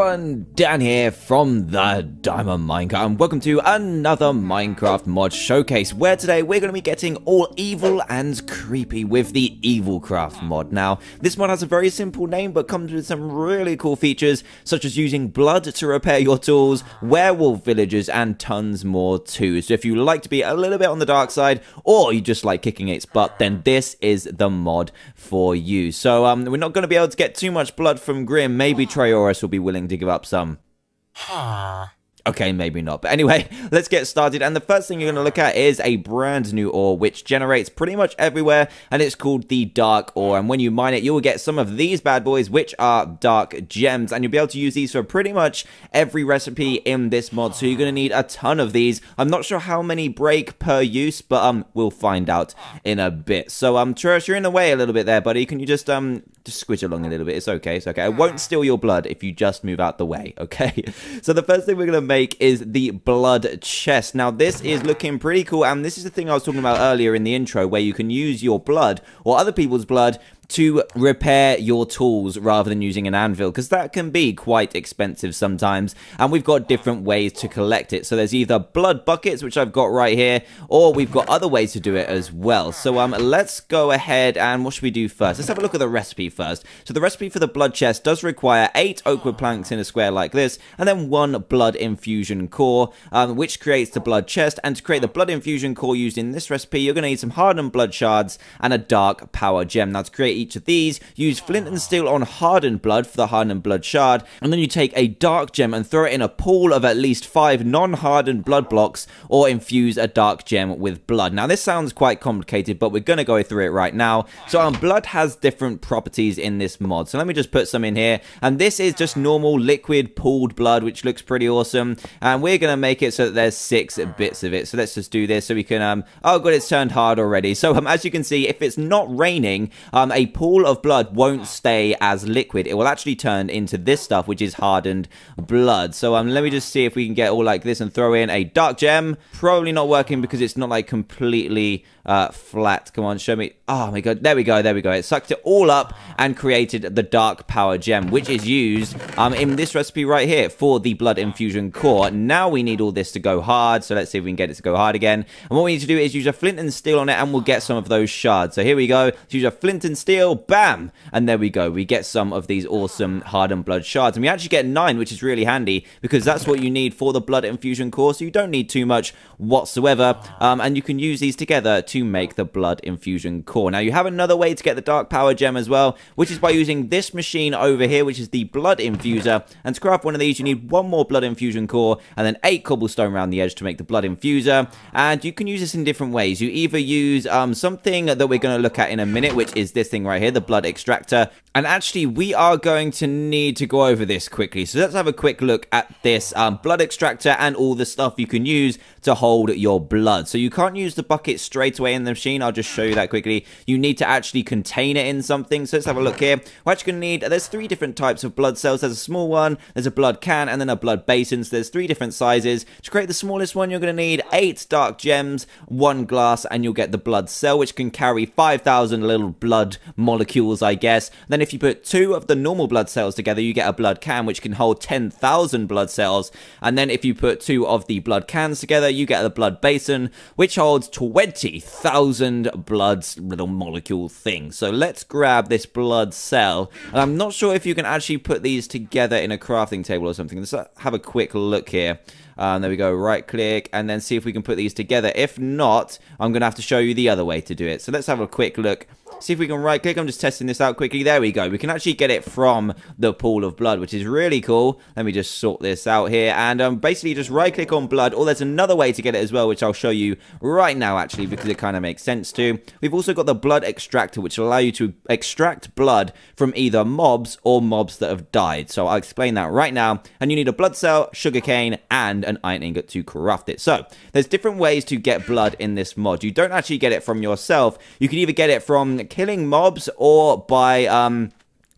everyone, Dan here from the Diamond Minecraft, and welcome to another Minecraft mod showcase, where today we're going to be getting all evil and creepy with the Evilcraft mod. Now, this mod has a very simple name, but comes with some really cool features, such as using blood to repair your tools, werewolf villagers, and tons more too. So if you like to be a little bit on the dark side, or you just like kicking its butt, then this is the mod for you. So we're not going to be able to get too much blood from Grim. Maybe Trayaurus will be willing to give up some. Okay, maybe not. But anyway, let's get started. And the first thing you're going to look at is a brand new ore, which generates pretty much everywhere. And it's called the Dark Ore. And when you mine it, you will get some of these bad boys, which are dark gems. And you'll be able to use these for pretty much every recipe in this mod. So you're going to need a ton of these. I'm not sure how many break per use, but we'll find out in a bit. So, Trayaurus, you're in the way a little bit there, buddy. Can you just squidge along a little bit? It's okay. It's okay. I won't steal your blood if you just move out the way, okay? So the first thing we're going to make is the blood chest. Now this is looking pretty cool, and this is the thing I was talking about earlier in the intro, where you can use your blood or other people's blood to repair your tools rather than using an anvil, because that can be quite expensive sometimes, and we've got different ways to collect it. So there's either blood buckets, which I've got right here, or we've got other ways to do it as well. So let's go ahead, and what should we do first? Let's have a look at the recipe first. So the recipe for the blood chest does require 8 oak wood planks in a square like this, and then 1 blood infusion core, which creates the blood chest. And to create the blood infusion core used in this recipe, you're going to need some hardened blood shards and a dark power gem. Now to create each of these, use flint and steel on hardened blood for the hardened blood shard, and then you take a dark gem and throw it in a pool of at least 5 non-hardened blood blocks, or infuse a dark gem with blood. Now this sounds quite complicated, but we're going to go through it right now. So blood has different properties in this mod, so let me just put some in here, and this is just normal liquid pooled blood, which looks pretty awesome, and we're going to make it so that there's 6 bits of it. So let's just do this so we can oh god, it's turned hard already. So as you can see, if it's not raining, a pool of blood won't stay as liquid. It will actually turn into this stuff, which is hardened blood. So let me just see if we can get all like this and throw in a dark gem. Probably not working because it's not like completely flat. Come on, show me. Oh my god, there we go, there we go. It sucked it all up and created the dark power gem, which is used in this recipe right here for the blood infusion core. Now we need all this to go hard, so let's see if we can get it to go hard again. And what we need to do is use a flint and steel on it, and we'll get some of those shards. So here we go. Let's use a flint and steel, bam, and there we go. We get some of these awesome hardened blood shards, and we actually get 9, which is really handy because that's what you need for the blood infusion core. So you don't need too much whatsoever, and you can use these together to make the blood infusion core. Now you have another way to get the dark power gem as well, which is by using this machine over here, which is the blood infuser. And to craft one of these, you need 1 more blood infusion core and then 8 cobblestone around the edge to make the blood infuser. And you can use this in different ways. You either use something that we're going to look at in a minute, which is this thing right here, the blood extractor. And actually, we are going to need to go over this quickly. So let's have a quick look at this blood extractor and all the stuff you can use to hold your blood. So you can't use the bucket straight away in the machine. I'll just show you that quickly. You need to actually contain it in something. So let's have a look here. We're actually going to need, there's 3 different types of blood cells. There's a small one, there's a blood can, and then a blood basin. So there's 3 different sizes. To create the smallest one, you're going to need 8 dark gems, 1 glass, and you'll get the blood cell, which can carry 5,000 little blood molecules, I guess. Then if you put 2 of the normal blood cells together, you get a blood can, which can hold 10,000 blood cells. And then if you put 2 of the blood cans together, you get the blood basin, which holds 20,000 blood little molecule things. So let's grab this blood cell. And I'm not sure if you can actually put these together in a crafting table or something. Let's have a quick look here. There we go, right click, and then see if we can put these together. If not, I'm going to have to show you the other way to do it. So let's have a quick look. See if we can right click. I'm just testing this out quickly. There we go. We can actually get it from the pool of blood, which is really cool. Let me just sort this out here. And basically just right click on blood. Or there's another way to get it as well, which I'll show you right now actually, because it kind of makes sense too. We've also got the blood extractor, which will allow you to extract blood from either mobs or mobs that have died. So I'll explain that right now. And you need a blood cell, sugarcane, and an iron ingot to craft it. So there's different ways to get blood in this mod. You don't actually get it from yourself. You can either get it from killing mobs or by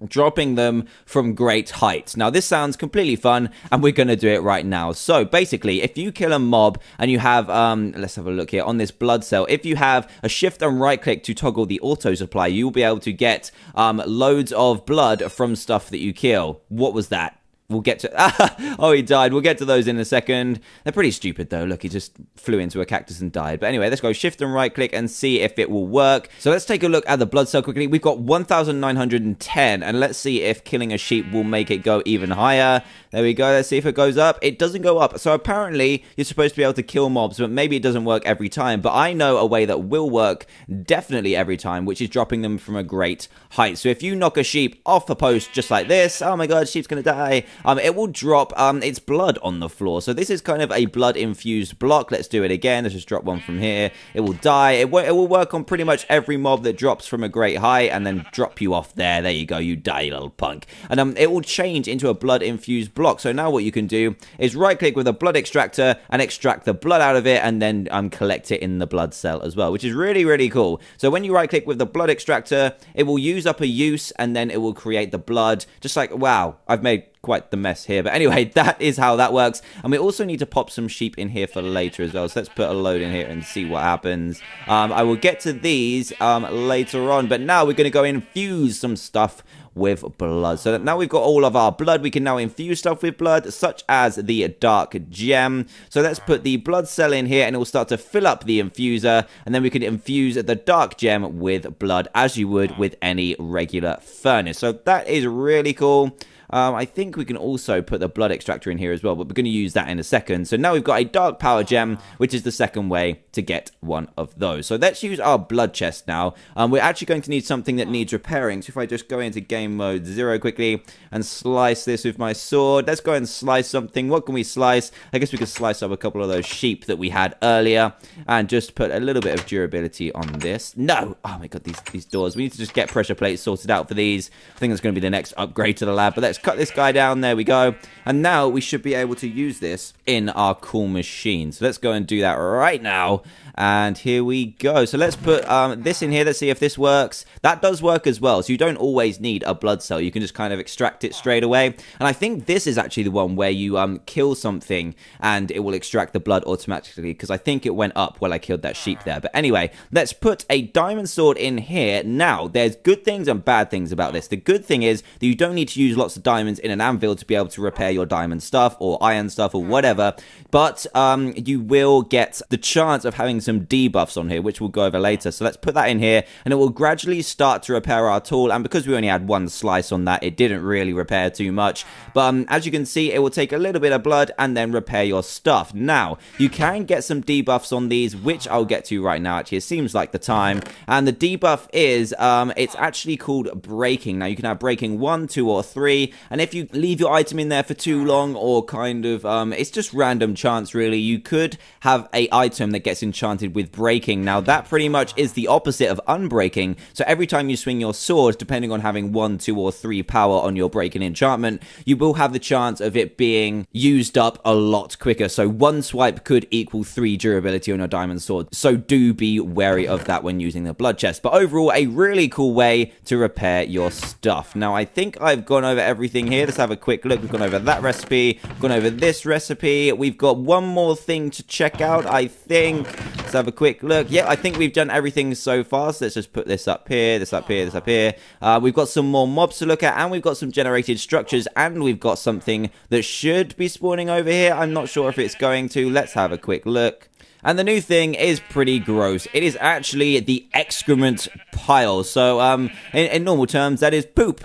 dropping them from great heights. Now this sounds completely fun, and we're going to do it right now. So basically, if you kill a mob and you have let's have a look here on this blood cell, if you have a shift and right click to toggle the auto supply, you'll be able to get loads of blood from stuff that you kill. What was that? we'll get to... oh, he died. We'll get to those in a second. They're pretty stupid, though. Look, he just flew into a cactus and died. But anyway, let's go shift and right-click and see if it will work. So let's take a look at the blood cell quickly. We've got 1,910, and let's see if killing a sheep will make it go even higher. There we go. Let's see if it goes up. It doesn't go up. So apparently, you're supposed to be able to kill mobs, but maybe it doesn't work every time. But I know a way that will work definitely every time, which is dropping them from a great height. So if you knock a sheep off a post just like this, oh my god, sheep's gonna die, it will drop its blood on the floor. So this is kind of a blood infused block. Let's do it again. Let's just drop one from here. It will die. It will work on pretty much every mob that drops from a great height and then drop you off there. There you go, you die, you little punk. And it will change into a blood infused block. So now what you can do is right click with a blood extractor and extract the blood out of it, and then collect it in the blood cell as well, which is really, really cool. So when you right click with the blood extractor, it will use up a use, and then it will create the blood. Just like, wow, I've made quite the mess here. But anyway, that is how that works. And we also need to pop some sheep in here for later as well. So let's put a load in here and see what happens. I will get to these later on. But now we're going to go infuse some stuff with blood. So now we've got all of our blood, we can now infuse stuff with blood, such as the dark gem. So let's put the blood cell in here, and it will start to fill up the infuser, and then we can infuse the dark gem with blood, as you would with any regular furnace. So that is really cool. I think we can also put the blood extractor in here as well, but we're going to use that in a second. So now we've got a dark power gem, which is the second way to get one of those. So let's use our blood chest now. We're actually going to need something that needs repairing. So if I just go into game mode 0 quickly and slice this with my sword. Let's go and slice something. What can we slice? I guess we could slice up a couple of those sheep that we had earlier and just put a little bit of durability on this. No! Oh my god, these doors. We need to just get pressure plates sorted out for these. I think that's going to be the next upgrade to the lab, but let's cut this guy down. There we go. And now we should be able to use this in our cool machine. So let's go and do that right now. And here we go. So let's put this in here. Let's see if this works. That does work as well. So you don't always need a blood cell. You can just kind of extract it straight away. And I think this is actually the one where you kill something and it will extract the blood automatically, because I think it went up while I killed that sheep there. But anyway, let's put a diamond sword in here. Now, there's good things and bad things about this. The good thing is that you don't need to use lots of diamonds in an anvil to be able to repair your diamond stuff or iron stuff or whatever. But you will get the chance of having some debuffs on here, which we'll go over later. So let's put that in here, and it will gradually start to repair our tool. And because we only had one slice on that, it didn't really repair too much. But as you can see, it will take a little bit of blood and then repair your stuff. Now, you can get some debuffs on these, which I'll get to right now. Actually, it seems like the time. And the debuff is, it's actually called breaking. Now, you can have breaking 1, 2, or 3. And if you leave your item in there for too long, or kind of, it's just random chance, really, you could have a item that gets enchanted with breaking. Now, that pretty much is the opposite of unbreaking. So every time you swing your sword, depending on having 1, 2, or 3 power on your breaking enchantment, you will have the chance of it being used up a lot quicker. So one swipe could equal 3 durability on your diamond sword. So do be wary of that when using the blood chest. But overall, a really cool way to repair your stuff. Now, I think I've gone over everything here. Let's have a quick look. We've gone over that recipe, gone over this recipe. We've got one more thing to check out, I think. Let's have a quick look. Yeah, I think we've done everything so far. So let's just put this up here, this up here, this up here. We've got some more mobs to look at, and we've got some generated structures, and we've got something that should be spawning over here. I'm not sure if it's going to. Let's have a quick look. And the new thing is pretty gross. It is actually the excrement pile. So, in normal terms, that is poop.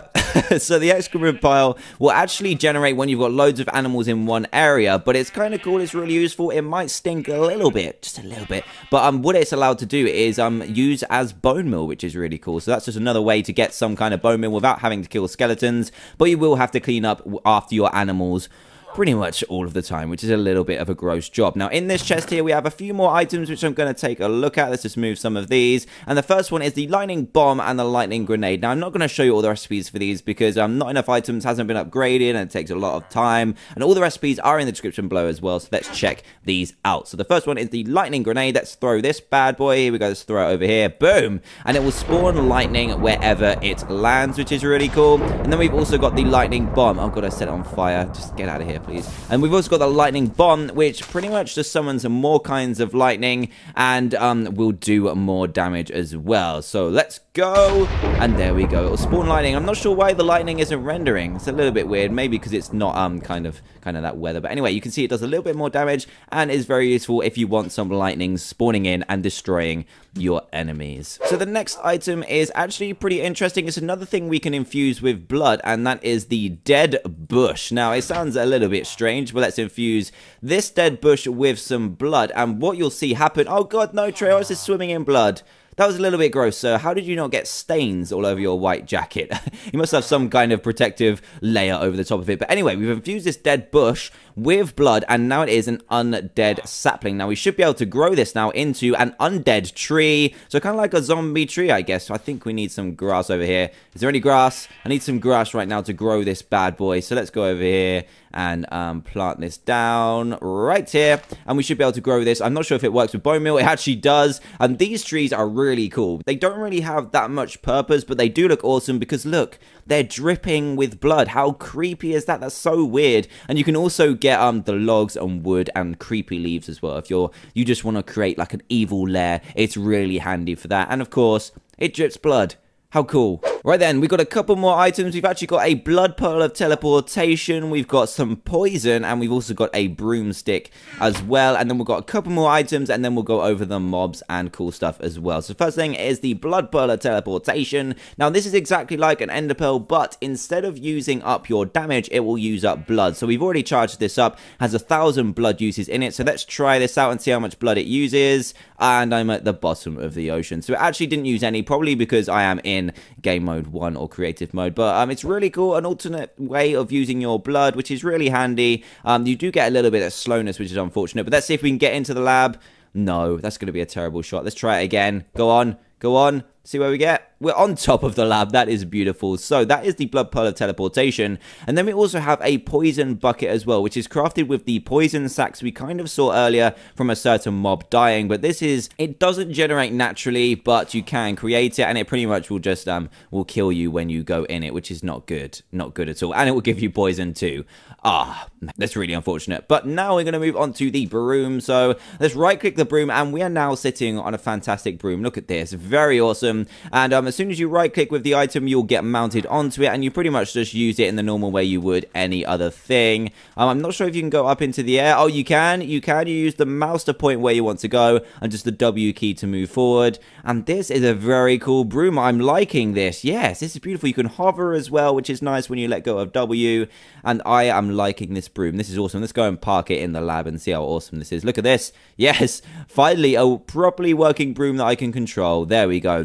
So the excrement pile will actually generate when you've got loads of animals in one area, but it's kind of cool. It's really useful. It might stink a little bit, just a little bit. But what it's allowed to do is use as bone meal, which is really cool. So that's just another way to get some kind of bone meal without having to kill skeletons. But you will have to clean up after your animals pretty much all of the time, which is a little bit of a gross job. Now, in this chest here, we have a few more items which I'm going to take a look at. Let's just move some of these. And the first one is the lightning bomb and the lightning grenade. Now, I'm not going to show you all the recipes for these because not enough items hasn't been upgraded and it takes a lot of time. And all the recipes are in the description below as well, so let's check these out. So the first one is the lightning grenade. Let's throw this bad boy. Here we go. Let's throw it over here. Boom! And it will spawn lightning wherever it lands, which is really cool. And then we've also got the lightning bomb. Oh god, I set it on fire. Just get out of here. please. And we've also got the lightning bomb, which pretty much just summons more kinds of lightning and will do more damage as well. So let's go. And there we go. It'll spawn lightning. I'm not sure why the lightning isn't rendering. It's a little bit weird. Maybe because it's not kind of that weather. But anyway, you can see it does a little bit more damage and is very useful if you want some lightning spawning in and destroying your enemies. So the next item is actually pretty interesting. It's another thing we can infuse with blood, and that is the dead bush. Now, it sounds a little bit strange, but let's infuse this dead bush with some blood, and what you'll see happen... Oh god, no, Treos is swimming in blood. That was a little bit gross, sir. How did you not get stains all over your white jacket? You must have some kind of protective layer over the top of it. But anyway, we've infused this dead bush with blood, and now it is an undead sapling. Now, we should be able to grow this now into an undead tree. So kind of like a zombie tree, I guess. So I think we need some grass over here. Is there any grass? I need some grass right now to grow this bad boy. So let's go over here and plant this down right here, and we should be able to grow this. I'm not sure if it works with bone meal. It actually does, and these trees are really cool. They don't really have that much purpose, but they do look awesome because look, they're dripping with blood. How creepy is that? That's so weird. And you can also get the logs and wood and creepy leaves as well. If you just want to create like an evil lair, it's really handy for that. And of course, it drips blood. How cool. Right then, we've got a couple more items. We've actually got a blood pearl of teleportation. We've got some poison, and we've also got a broomstick as well. And then we've got a couple more items, and then we'll go over the mobs and cool stuff as well. So first thing is the blood pearl of teleportation. Now, this is exactly like an ender pearl, but instead of using up your damage, it will use up blood. So we've already charged this up. Has 1,000 blood uses in it. So let's try this out and see how much blood it uses. And I'm at the bottom of the ocean. So it actually didn't use any, probably because I am in game mode 1 or creative mode, but it's really cool, an alternate way of using your blood, which is really handy. You do get a little bit of slowness, which is unfortunate, but let's see if we can get into the lab. No, that's going to be a terrible shot. Let's try it again. Go on, see where we get. We're on top of the lab. That is beautiful. So that is the blood pearl of teleportation. And then we also have a poison bucket as well, which is crafted with the poison sacks we kind of saw earlier from a certain mob dying. But this is, it doesn't generate naturally, but you can create it, and it pretty much will just will kill you when you go in it, which is not good. Not good at all. And it will give you poison too. That's really unfortunate. But now we're going to move on to the broom. So let's right click the broom, and we are now sitting on a fantastic broom. Look at this. Very awesome. And as soon as you right click with the item, you'll get mounted onto it, and you pretty much just use it in the normal way you would any other thing. I'm not sure if you can go up into the air. Oh, you can. You use the mouse to point where you want to go, and just the W key to move forward. And this is a very cool broom. I'm liking this. Yes, this is beautiful. You can hover as well, which is nice when you let go of W. And I am liking this broom. This is awesome. Let's go and park it in the lab and see how awesome this is. Look at this. Yes, finally a properly working broom that I can control. There we go.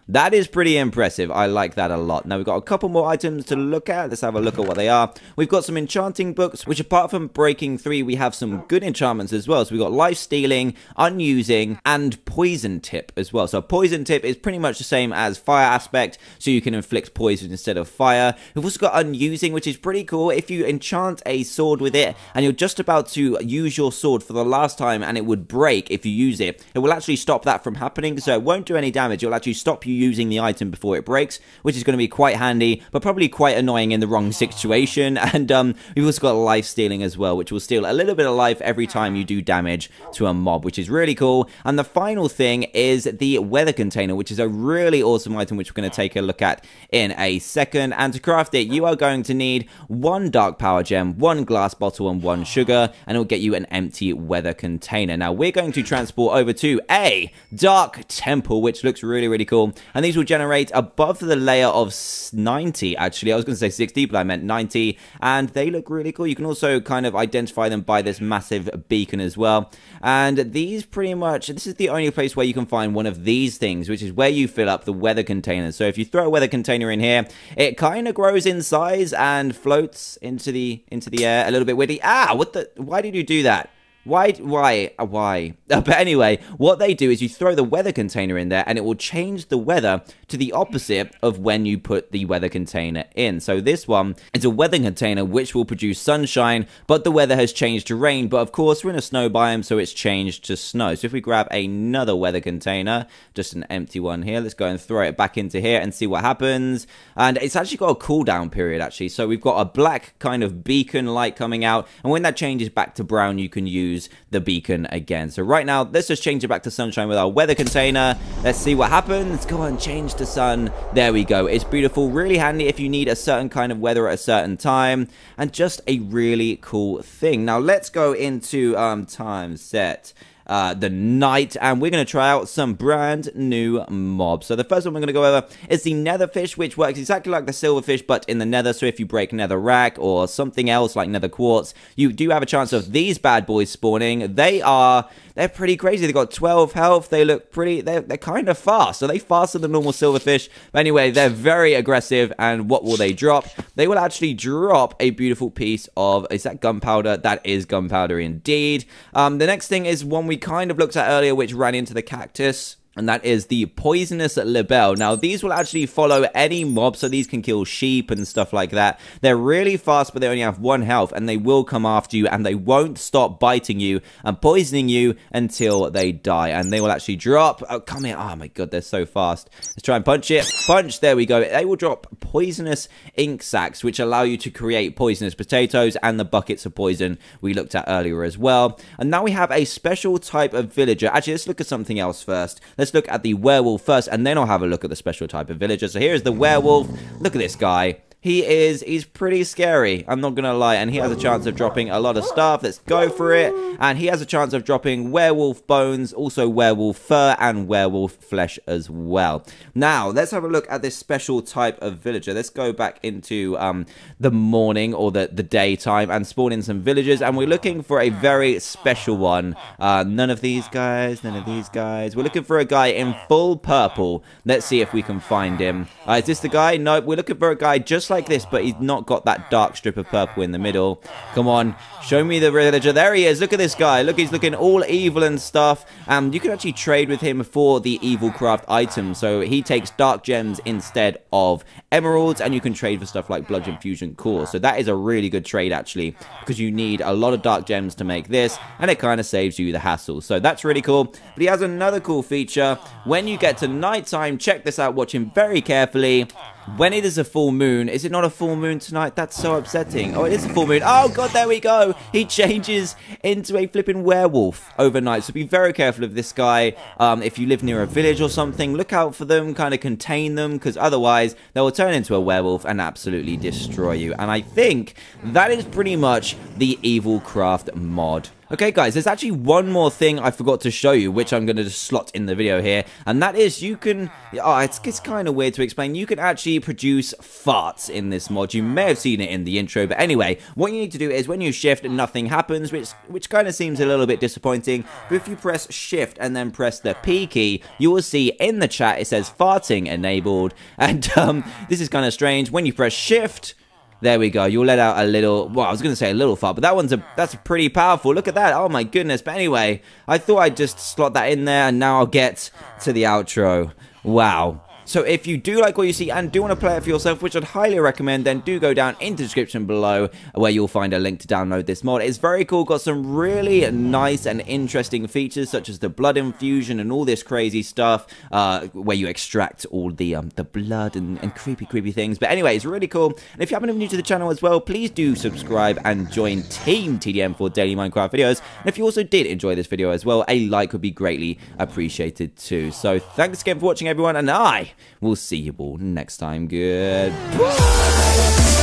That is pretty impressive. I like that a lot. Now, we've got a couple more items to look at. Let's have a look at what they are. We've got some enchanting books, which apart from breaking 3, we have some good enchantments as well. So we've got life stealing, unusing, and poison tip as well. So poison tip is pretty much the same as fire aspect, so you can inflict poison instead of fire. We've also got unusing, which is pretty cool. If you enchant a sword with it, and you're just about to use your sword for the last time, and it would break if you use it, it will actually stop that from happening. So it won't do any damage. It will actually stop you using the item before it breaks, which is going to be quite handy, but probably quite annoying in the wrong situation. And we've also got life stealing as well, which will steal a little bit of life every time you do damage to a mob, which is really cool. And the final thing is the weather container, which is a really awesome item, which we're going to take a look at in a second. And to craft it, you are going to need 1 dark power gem, 1 glass bottle, and 1 sugar, and it'll get you an empty weather container. Now we're going to transport over to a dark temple, which looks really, really cool. And these will generate above the layer of 90, actually. I was going to say 60, but I meant 90. And they look really cool. You can also kind of identify them by this massive beacon as well. And these pretty much, this is the only place where you can find one of these things, which is where you fill up the weather container. So if you throw a weather container in here, it kind of grows in size and floats into the air a little bit weirdly. Why did you do that? Why? But anyway, what they do is you throw the weather container in there and it will change the weather to the opposite of when you put the weather container in. So this one is a weather container which will produce sunshine, but the weather has changed to rain. But of course, we're in a snow biome, so it's changed to snow. So if we grab another weather container, just an empty one here, let's go and throw it back into here and see what happens. And it's actually got a cooldown period, actually. So we've got a black kind of beacon light coming out, and when that changes back to brown, you can use the beacon again. So right now, let's just change it back to sunshine with our weather container. Let's see what happens. Go on, change to sun. There we go. It's beautiful. Really handy if you need a certain kind of weather at a certain time, and just a really cool thing. Now let's go into time set the night, and we're going to try out some brand new mobs. So the first one we're going to go over is the netherfish, which works exactly like the silverfish but in the nether. So if you break netherrack or something else like nether quartz, you do have a chance of these bad boys spawning. They're pretty crazy. They got 12 health. They look pretty, they're kind of fast. Are they faster than normal silverfish? But anyway, they're very aggressive. And what will they drop? They will actually drop a beautiful piece of, is that gunpowder? That is gunpowder indeed. The next thing is one we kind of looked at earlier, which ran into the cactus. And that is the poisonous libel. Now, these will actually follow any mob, so these can kill sheep and stuff like that. They're really fast, but they only have 1 health, and they will come after you, and they won't stop biting you and poisoning you until they die. And they will actually drop. Oh, come here. Oh, my God, they're so fast. Let's try and punch it. Punch. There we go. They will drop poisonous ink sacs, which allow you to create poisonous potatoes, and the buckets of poison we looked at earlier as well. And now we have a special type of villager. Actually, let's look at something else first. Let's look at the werewolf first, and then I'll have a look at the special type of villager. So here's the werewolf. Look at this guy. He's pretty scary, I'm not gonna lie, and he has a chance of dropping a lot of stuff. Let's go for it. And he has a chance of dropping werewolf bones, also werewolf fur, and werewolf flesh as well. Now, let's have a look at this special type of villager. Let's go back into the morning or the daytime and spawn in some villagers, and we're looking for a very special one. None of these guys, none of these guys. We're looking for a guy in full purple. Let's see if we can find him. Is this the guy? Nope, we're looking for a guy just like this, but he's not got that dark strip of purple in the middle. Come on, show me the villager. There he is. Look at this guy. Look, he's looking all evil and stuff. You can actually trade with him for the evil craft items. So he takes dark gems instead of emeralds, and you can trade for stuff like blood infusion cores. So that is a really good trade, actually, because you need a lot of dark gems to make this, and it kind of saves you the hassle. So that's really cool. But he has another cool feature. When you get to nighttime, check this out, watch him very carefully. When it is a full moon, is it not a full moon tonight? That's so upsetting. Oh, it is a full moon. Oh, God, there we go. He changes into a flipping werewolf overnight. So be very careful of this guy. If you live near a village or something, look out for them, kind of contain them, because otherwise they will turn into a werewolf and absolutely destroy you. And I think that is pretty much the Evil Craft mod. Okay, guys, there's actually one more thing I forgot to show you, which I'm going to just slot in the video here, and that is you can, it's kind of weird to explain, you can actually produce farts in this mod. You may have seen it in the intro, but anyway, what you need to do is when you shift, nothing happens, which kind of seems a little bit disappointing, but if you press shift and then press the P key, you will see in the chat it says farting enabled, and this is kind of strange. When you press shift, there we go. You'll let out a little, well, I was going to say a little fart, but that's pretty powerful. Look at that. Oh my goodness. But anyway, I thought I'd just slot that in there, and now I'll get to the outro. Wow. So if you do like what you see and do want to play it for yourself, which I'd highly recommend, then do go down into the description below where you'll find a link to download this mod. It's very cool, got some really nice and interesting features such as the blood infusion and all this crazy stuff where you extract all the blood and creepy things. But anyway, it's really cool. And if you happen to be new to the channel as well, please do subscribe and join Team TDM for daily Minecraft videos. And if you also did enjoy this video as well, a like would be greatly appreciated too. So thanks again for watching, everyone, and I will see you all next time. Goodbye.